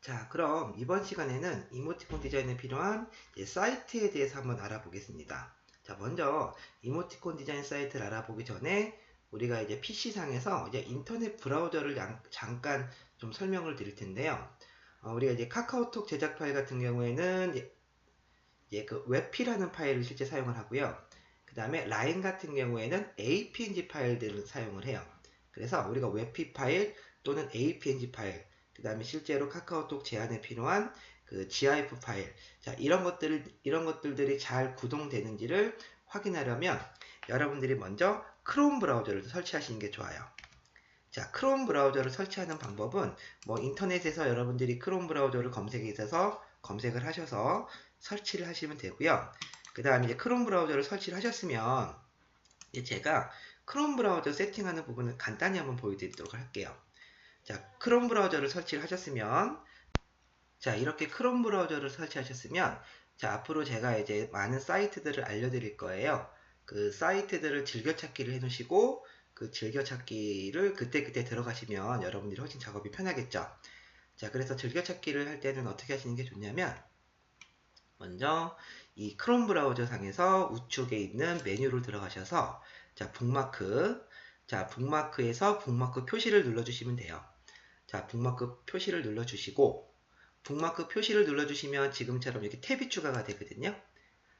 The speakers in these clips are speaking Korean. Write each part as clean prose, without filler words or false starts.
자, 그럼 이번 시간에는 이모티콘 디자인에 필요한 사이트에 대해서 한번 알아보겠습니다. 자, 먼저 이모티콘 디자인 사이트를 알아보기 전에 우리가 이제 PC상에서 이제 인터넷 브라우저를 잠깐 좀 설명을 드릴 텐데요. 우리가 이제 카카오톡 제작 파일 같은 경우에는 이제 그 웹피라는 파일을 실제 사용을 하고요. 그 다음에 라인 같은 경우에는 APNG 파일들을 사용을 해요. 그래서 우리가 웹피 파일 또는 APNG 파일, 그 다음에 실제로 카카오톡 제안에 필요한 그 GIF 파일, 자, 이런 것들이 잘 구동되는지를 확인하려면 여러분들이 먼저 크롬 브라우저를 설치하시는 게 좋아요. 자, 크롬 브라우저를 설치하는 방법은 뭐 인터넷에서 여러분들이 크롬 브라우저를 검색을 하셔서 설치를 하시면 되고요. 그 다음에 이제 크롬 브라우저를 설치를 하셨으면 이제 제가 크롬 브라우저 세팅하는 부분을 간단히 한번 보여드리도록 할게요. 자, 크롬 브라우저를 설치를 하셨으면, 자, 이렇게 크롬 브라우저를 설치하셨으면, 자, 앞으로 제가 이제 많은 사이트들을 알려드릴 거예요. 그 사이트들을 즐겨찾기를 해놓으시고, 그 즐겨찾기를 그때그때 들어가시면 여러분들이 훨씬 작업이 편하겠죠. 자, 그래서 즐겨찾기를 할 때는 어떻게 하시는 게 좋냐면, 먼저 이 크롬 브라우저 상에서 우측에 있는 메뉴로 들어가셔서, 자, 북마크에서 북마크 표시를 눌러주시면 돼요. 자, 북마크 표시를 눌러주시고, 북마크 표시를 눌러주시면 지금처럼 이렇게 탭이 추가가 되거든요.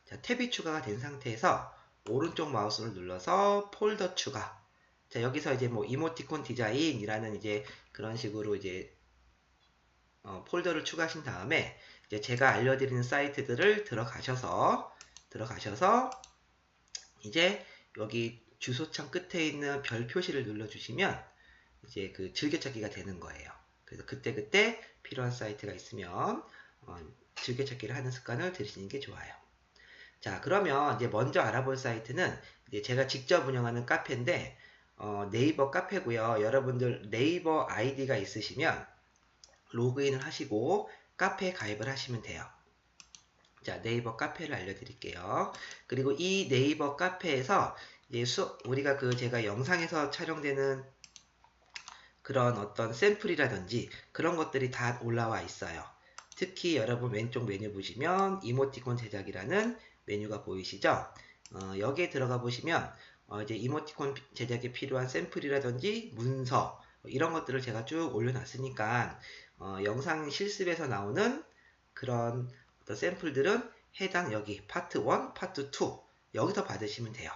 자, 탭이 추가가 된 상태에서 오른쪽 마우스를 눌러서 폴더 추가. 자, 여기서 이제 뭐 이모티콘 디자인이라는 이제 그런 식으로 이제 폴더를 추가하신 다음에 이제 제가 알려드리는 사이트들을 들어가셔서 이제 여기 주소창 끝에 있는 별 표시를 눌러주시면 이제 그 즐겨찾기가 되는 거예요. 그래서 그때그때 필요한 사이트가 있으면 즐겨찾기를 하는 습관을 들이시는 게 좋아요. 자, 그러면 이제 먼저 알아볼 사이트는 이제 제가 직접 운영하는 카페인데 네이버 카페고요. 여러분들 네이버 아이디가 있으시면 로그인을 하시고 카페에 가입을 하시면 돼요. 자, 네이버 카페를 알려드릴게요. 그리고 이 네이버 카페에서 이제 우리가 제가 영상에서 촬영되는 그런 어떤 샘플이라든지 그런 것들이 다 올라와 있어요. 특히 여러분 왼쪽 메뉴 보시면 이모티콘 제작이라는 메뉴가 보이시죠? 여기에 들어가 보시면 이제 이모티콘 제작에 필요한 샘플이라든지 문서 이런 것들을 제가 쭉 올려놨으니까 영상 실습에서 나오는 그런 어떤 샘플들은 해당 여기 파트 1, 파트 2 여기서 받으시면 돼요.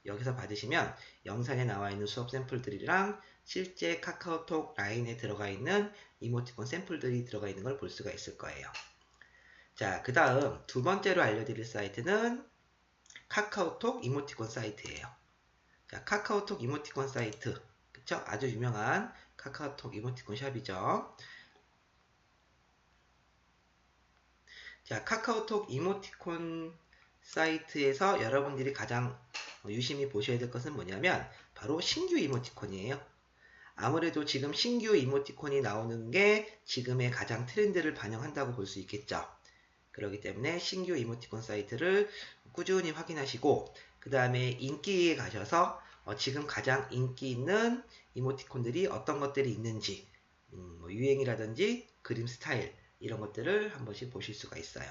여기서 받으시면 영상에 나와 있는 수업 샘플들이랑 실제 카카오톡 라인에 들어가 있는 이모티콘 샘플들이 들어가 있는 걸 볼 수가 있을 거예요. 자, 그 다음 두 번째로 알려드릴 사이트는 카카오톡 이모티콘 사이트예요. 자, 카카오톡 이모티콘 사이트, 그쵸? 아주 유명한 카카오톡 이모티콘 샵이죠. 자, 카카오톡 이모티콘 사이트에서 여러분들이 가장 유심히 보셔야 될 것은 뭐냐면 바로 신규 이모티콘이에요. 아무래도 지금 신규 이모티콘이 나오는 게 지금의 가장 트렌드를 반영한다고 볼 수 있겠죠. 그렇기 때문에 신규 이모티콘 사이트를 꾸준히 확인하시고 그 다음에 인기에 가셔서 지금 가장 인기 있는 이모티콘들이 어떤 것들이 있는지 뭐 유행이라든지 그림 스타일 이런 것들을 한 번씩 보실 수가 있어요.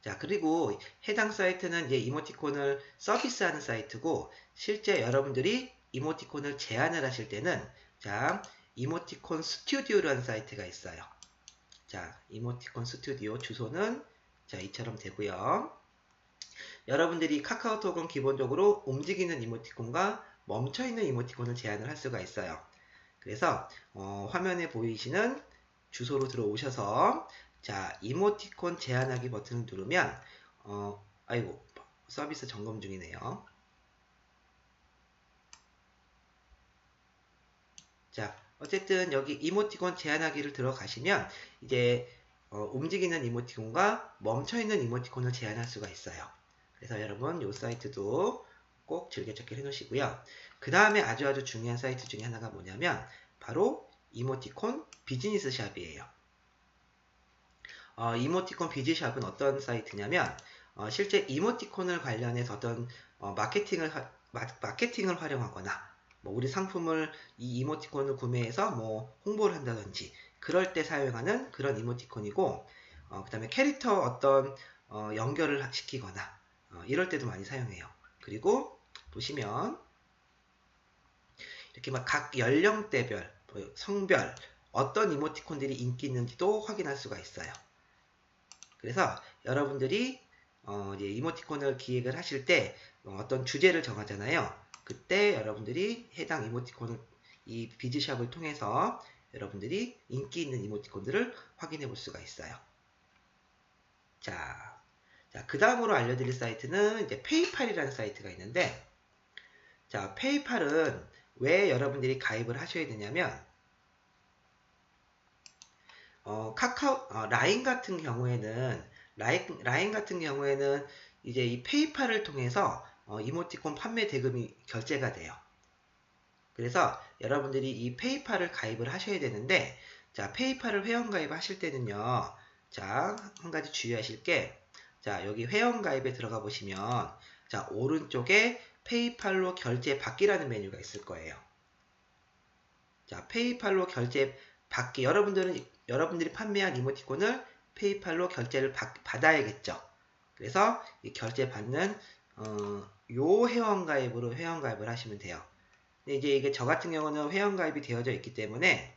자, 그리고 해당 사이트는 이제 이모티콘을 서비스하는 사이트고 실제 여러분들이 이모티콘을 제안을 하실 때는 자, 이모티콘 스튜디오라는 사이트가 있어요. 자, 이모티콘 스튜디오 주소는 자, 이처럼 되고요. 여러분들이 카카오톡은 기본적으로 움직이는 이모티콘과 멈춰있는 이모티콘을 제안을 할 수가 있어요. 그래서 화면에 보이시는 주소로 들어오셔서 자, 이모티콘 제한하기 버튼을 누르면 아이고 서비스 점검 중이네요. 자, 어쨌든 여기 이모티콘 제한하기를 들어가시면 이제 움직이는 이모티콘과 멈춰있는 이모티콘을 제한할 수가 있어요. 그래서 여러분 이 사이트도 꼭 즐겨찾기를 해놓으시고요. 그 다음에 아주 중요한 사이트 중에 하나가 뭐냐면 바로 이모티콘 비즈니스 샵이에요. 이모티콘 비즈샵은 어떤 사이트냐면 실제 이모티콘을 관련해서 어떤 마케팅을 활용하거나 뭐 우리 상품을 이 이모티콘을 구매해서 뭐 홍보를 한다든지 그럴 때 사용하는 그런 이모티콘이고, 그 다음에 캐릭터 어떤 연결을 시키거나 이럴 때도 많이 사용해요. 그리고 보시면 이렇게 막 각 연령대별, 성별 어떤 이모티콘들이 인기 있는지도 확인할 수가 있어요. 그래서 여러분들이 이제 이모티콘을 기획을 하실 때 어떤 주제를 정하잖아요. 그때 여러분들이 해당 이모티콘을 이 비즈샵을 통해서 여러분들이 인기 있는 이모티콘들을 확인해 볼 수가 있어요. 자, 그 다음으로 알려드릴 사이트는 이제 페이팔이라는 사이트가 있는데, 자, 페이팔은 왜 여러분들이 가입을 하셔야 되냐면, 라인 같은 경우에는, 라인 같은 경우에는 이제 이 페이팔을 통해서 이모티콘 판매 대금이 결제가 돼요. 그래서 여러분들이 이 페이팔을 가입을 하셔야 되는데, 자, 페이팔을 회원 가입하실 때는요, 자, 한 가지 주의하실 게, 자, 여기 회원 가입에 들어가 보시면, 자, 오른쪽에 페이팔로 결제 받기라는 메뉴가 있을 거예요. 자, 페이팔로 결제 받기. 여러분들이 판매한 이모티콘을 페이팔로 결제를 받아야겠죠. 그래서 이 결제 받는 요 회원가입으로 회원가입을 하시면 돼요. 근데 이제 이게 저 같은 경우는 회원가입이 되어져 있기 때문에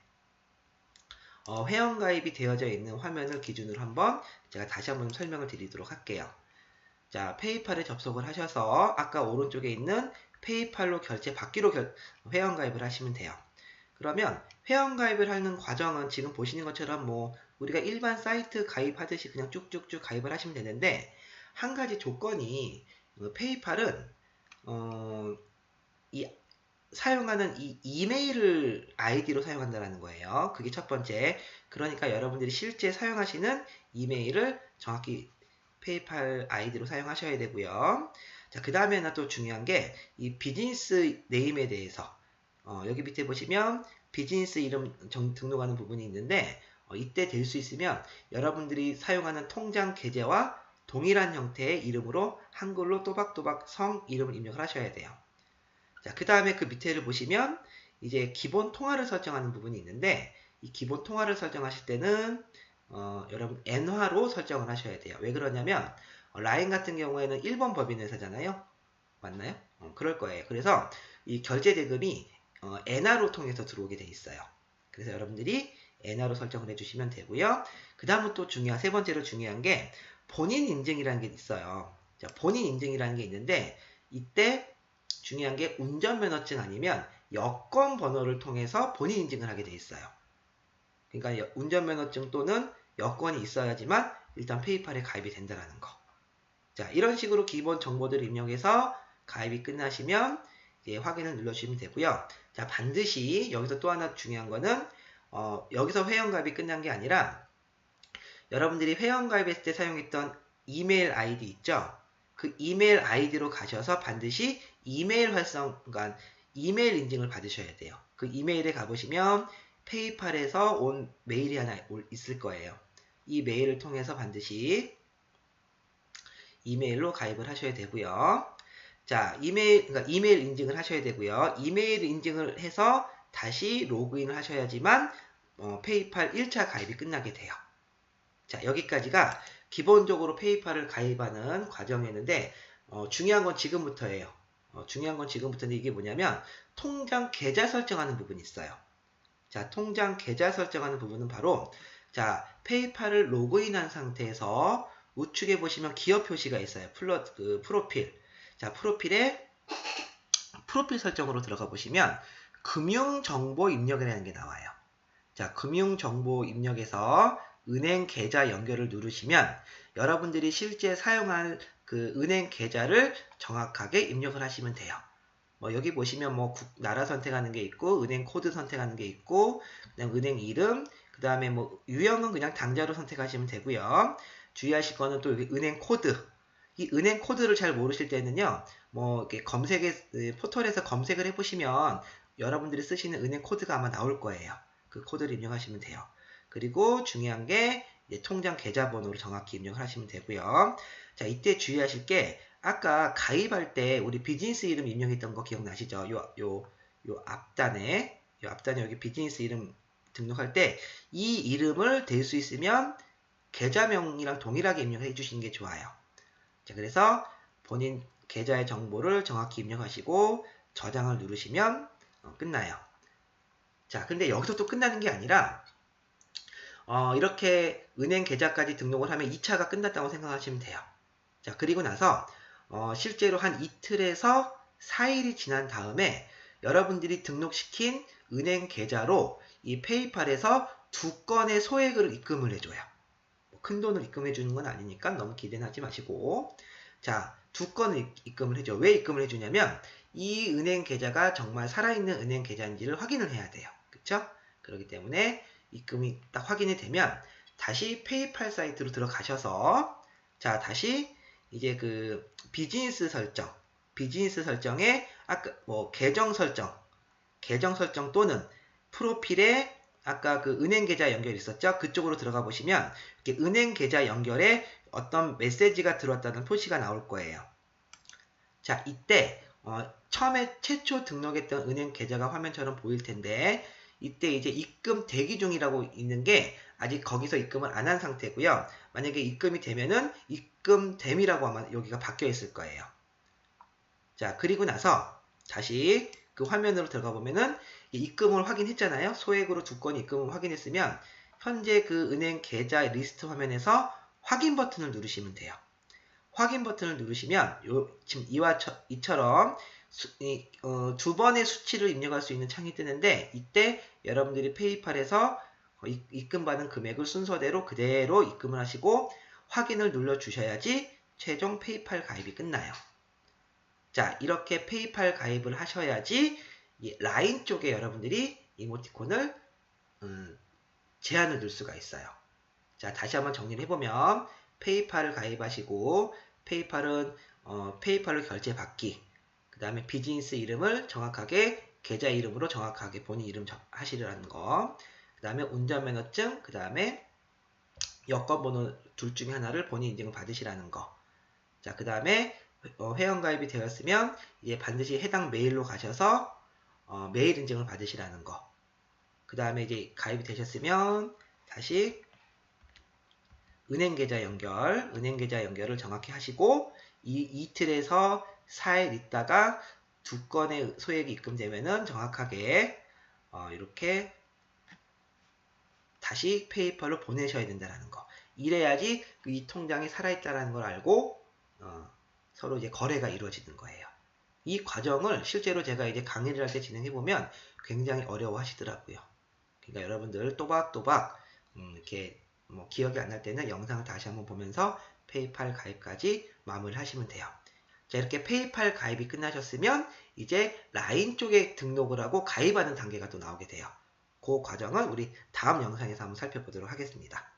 회원가입이 되어져 있는 화면을 기준으로 한번 제가 다시 한번 설명을 드리도록 할게요. 자, 페이팔에 접속을 하셔서 아까 오른쪽에 있는 페이팔로 결제 받기로 회원가입을 하시면 돼요. 그러면 회원가입을 하는 과정은 지금 보시는 것처럼 뭐 우리가 일반 사이트 가입하듯이 그냥 쭉쭉쭉 가입을 하시면 되는데, 한 가지 조건이 페이팔은 사용하는 이 이메일 아이디로 사용한다는 거예요. 그게 첫 번째. 그러니까 여러분들이 실제 사용하시는 이메일을 정확히 페이팔 아이디로 사용하셔야 되고요. 자, 그 다음에는 또 중요한 게 이 비즈니스 네임에 대해서 여기 밑에 보시면 비즈니스 이름 등록하는 부분이 있는데, 이때 될 수 있으면 여러분들이 사용하는 통장 계좌와 동일한 형태의 이름으로 한글로 또박또박 성 이름을 입력을 하셔야 돼요. 자, 그 다음에 그 밑에를 보시면 이제 기본 통화를 설정하는 부분이 있는데, 이 기본 통화를 설정하실 때는 여러분 엔화로 설정을 하셔야 돼요. 왜 그러냐면 라인 같은 경우에는 일본 법인 회사잖아요. 맞나요? 그럴 거예요. 그래서 이 결제 대금이 엔화로 통해서 들어오게 돼 있어요. 그래서 여러분들이 엔화로 설정을 해주시면 되고요. 그 다음은 또 세 번째로 중요한 게 본인 인증이라는 게 있어요. 자, 본인 인증이라는 게 있는데, 이때 중요한 게 운전면허증 아니면 여권 번호를 통해서 본인 인증을 하게 돼 있어요. 그러니까 운전면허증 또는 여권이 있어야지만 일단 페이팔에 가입이 된다는 거. 자, 이런 식으로 기본 정보들을 입력해서 가입이 끝나시면 이제 확인을 눌러주시면 되고요. 자, 반드시 여기서 또 하나 중요한 거는 여기서 회원가입이 끝난 게 아니라 여러분들이 회원가입했을 때 사용했던 이메일 아이디 있죠? 그 이메일 아이디로 가셔서 반드시 이메일 활성화, 이메일 인증을 받으셔야 돼요. 그 이메일에 가보시면 페이팔에서 온 메일이 하나 있을 거예요. 이 메일을 통해서 반드시 이메일로 가입을 하셔야 되고요. 자, 그러니까 이메일 인증을 하셔야 되고요. 이메일 인증을 해서 다시 로그인을 하셔야지만 페이팔 1차 가입이 끝나게 돼요. 자, 여기까지가 기본적으로 페이팔을 가입하는 과정이었는데, 중요한 건 지금부터예요. 중요한 건 지금부터인데, 이게 뭐냐면 통장 계좌 설정하는 부분이 있어요. 자, 통장 계좌 설정하는 부분은 바로, 자, 페이팔을 로그인한 상태에서 우측에 보시면 기업 표시가 있어요. 프로필. 자, 프로필에 프로필 설정으로 들어가 보시면 금융정보 입력이라는 게 나와요. 자, 금융정보 입력에서 은행 계좌 연결을 누르시면 여러분들이 실제 사용할 그 은행 계좌를 정확하게 입력을 하시면 돼요. 여기 보시면 나라 선택하는 게 있고, 은행 코드 선택하는 게 있고, 그냥 은행 이름, 그 다음에 유형은 그냥 당자로 선택하시면 되고요. 주의하실 거는 또 여기 은행 코드. 이 은행 코드를 잘 모르실 때는요, 이렇게 포털에서 검색을 해보시면 여러분들이 쓰시는 은행 코드가 아마 나올 거예요. 그 코드를 입력하시면 돼요. 그리고 중요한 게 통장 계좌번호를 정확히 입력을 하시면 되고요. 자, 이때 주의하실 게 아까 가입할 때 우리 비즈니스 이름 입력했던 거 기억나시죠? 요 앞단에 여기 비즈니스 이름 등록할 때 이 이름을 댈 수 있으면 계좌명이랑 동일하게 입력해 주시는 게 좋아요. 자, 그래서 본인 계좌의 정보를 정확히 입력하시고 저장을 누르시면 끝나요. 자, 근데 여기서 또 끝나는 게 아니라 이렇게 은행 계좌까지 등록을 하면 2차가 끝났다고 생각하시면 돼요. 자, 그리고 나서 실제로 한 이틀에서 4일이 지난 다음에 여러분들이 등록시킨 은행 계좌로 이 페이팔에서 2건의 소액을 입금을 해줘요. 큰 돈을 입금해 주는 건 아니니까 너무 기대는 하지 마시고, 자, 2건을 입금을 해줘. 왜 입금을 해주냐면 이 은행 계좌가 정말 살아있는 은행 계좌인지를 확인을 해야 돼요. 그쵸? 그렇기 때문에 입금이 딱 확인이 되면 다시 페이팔 사이트로 들어가셔서, 자, 다시 이제 그 비즈니스 설정에 아까 뭐 계정 설정 또는 프로필에 아까 그 은행 계좌 연결 있었죠? 그쪽으로 들어가 보시면 이렇게 은행 계좌 연결에 어떤 메시지가 들어왔다는 표시가 나올 거예요. 자, 이때 처음에 최초 등록했던 은행 계좌가 화면처럼 보일 텐데, 이때 이제 입금 대기 중이라고 있는 게 아직 거기서 입금을 안 한 상태고요. 만약에 입금이 되면은 입금됨이라고 아마 여기가 바뀌어 있을 거예요. 자, 그리고 나서 다시 그 화면으로 들어가 보면은 입금을 확인했잖아요. 소액으로 2건이 입금을 확인했으면 현재 그 은행 계좌 리스트 화면에서 확인 버튼을 누르시면 돼요. 확인 버튼을 누르시면 지금 이처럼 2번의 수치를 입력할 수 있는 창이 뜨는데, 이때 여러분들이 페이팔에서 입금받은 금액을 순서대로 그대로 입금을 하시고 확인을 눌러 주셔야지 최종 페이팔 가입이 끝나요. 자, 이렇게 페이팔 가입을 하셔야지 라인 쪽에 여러분들이 이모티콘을 제한을 둘 수가 있어요. 자, 다시 한번 정리를 해보면 페이팔을 가입하시고 페이팔은 페이팔로 결제 받기, 그 다음에 비즈니스 이름을 정확하게 계좌 이름으로 정확하게 본인 이름 하시라는 거, 그 다음에 운전면허증, 그 다음에 여권번호 둘 중에 하나를 본인 인증을 받으시라는 거. 자, 그 다음에 회원가입이 되었으면 이제 반드시 해당 메일로 가셔서 메일 인증을 받으시라는 거. 그 다음에 이제 가입이 되셨으면 다시 은행 계좌 연결을 정확히 하시고 이틀에서 4일 있다가 2건의 소액이 입금되면은 정확하게 이렇게 다시 페이팔로 보내셔야 된다는 거. 이래야지 이 통장이 살아있다는 걸 알고 서로 이제 거래가 이루어지는 거예요. 이 과정을 실제로 제가 이제 강의를 할 때 진행해보면 굉장히 어려워하시더라고요. 그러니까 여러분들 또박또박 이렇게 뭐 기억이 안 날 때는 영상을 다시 한번 보면서 페이팔 가입까지 마무리를 하시면 돼요. 자, 이렇게 페이팔 가입이 끝나셨으면 이제 라인 쪽에 등록을 하고 가입하는 단계가 또 나오게 돼요. 그 과정은 우리 다음 영상에서 한번 살펴보도록 하겠습니다.